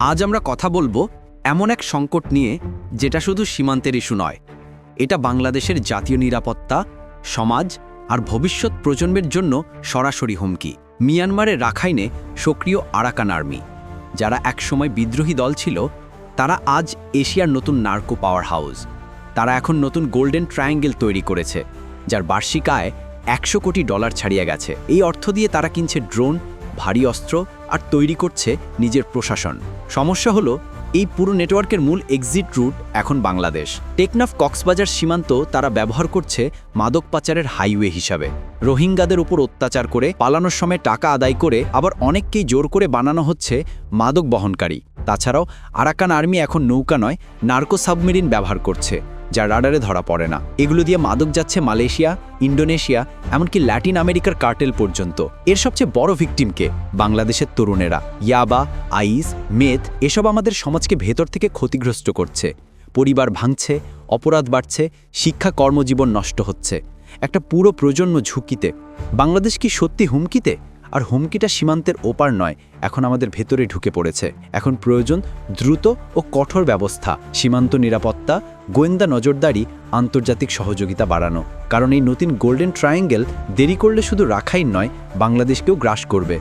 আজ আমরা কথা বলবো এমন এক সংকট নিয়ে যেটা শুধু সীমান্তের ইস্যু নয়, এটা বাংলাদেশের জাতীয় নিরাপত্তা, সমাজ আর ভবিষ্যৎ প্রজন্মের জন্য সরাসরি হুমকি। মিয়ানমারের রাখাইনে সক্রিয় আরাকান আর্মি, যারা একসময় বিদ্রোহী দল ছিল, তারা আজ এশিয়ার নতুন নার্কো পাওয়ার হাউস। তারা এখন নতুন গোল্ডেন ট্রায়াঙ্গেল তৈরি করেছে, যার বার্ষিক আয় $100 কোটি ছাড়িয়ে গেছে। এই অর্থ দিয়ে তারা কিনছে ড্রোন, ভারী অস্ত্র আর তৈরি করছে নিজের প্রশাসন। সমস্যা হলো, এই পুরো নেটওয়ার্কের মূল এক্সিট রুট এখন বাংলাদেশ। টেকনাফ কক্সবাজার সীমান্ত তারা ব্যবহার করছে মাদক পাচারের হাইওয়ে হিসাবে। রোহিঙ্গাদের উপর অত্যাচার করে, পালানোর সময় টাকা আদায় করে, আবার অনেককেই জোর করে বানানো হচ্ছে মাদক বহনকারী। তাছাড়াও আরাকান আর্মি এখন নৌকা নয়, নার্কো সাবমেরিন ব্যবহার করছে, যা রাডারে ধরা পড়ে না। এগুলো দিয়ে মাদক যাচ্ছে মালয়েশিয়া, ইন্ডোনেশিয়া, এমনকি ল্যাটিন আমেরিকার কার্টেল পর্যন্ত। এর সবচেয়ে বড় ভিকটিমকে বাংলাদেশের তরুণেরা। ইয়াবা, আইস, মেথ এসব আমাদের সমাজকে ভেতর থেকে ক্ষতিগ্রস্ত করছে। পরিবার ভাঙছে, অপরাধ বাড়ছে, শিক্ষা কর্মজীবন নষ্ট হচ্ছে। একটা পুরো প্রজন্ম ঝুঁকিতে। বাংলাদেশ কি সত্যি হুমকিতে? আর হুমকিটা সীমান্তের ওপার নয়, এখন আমাদের ভেতরে ঢুকে পড়েছে। এখন প্রয়োজন দ্রুত ও কঠোর ব্যবস্থা, সীমান্ত নিরাপত্তা, গোয়েন্দা নজরদারি, আন্তর্জাতিক সহযোগিতা বাড়ানো। কারণ এই নতুন গোল্ডেন ট্রায়াঙ্গেল দেরি করলে শুধু রাখাইন নয়, বাংলাদেশকেও গ্রাস করবে।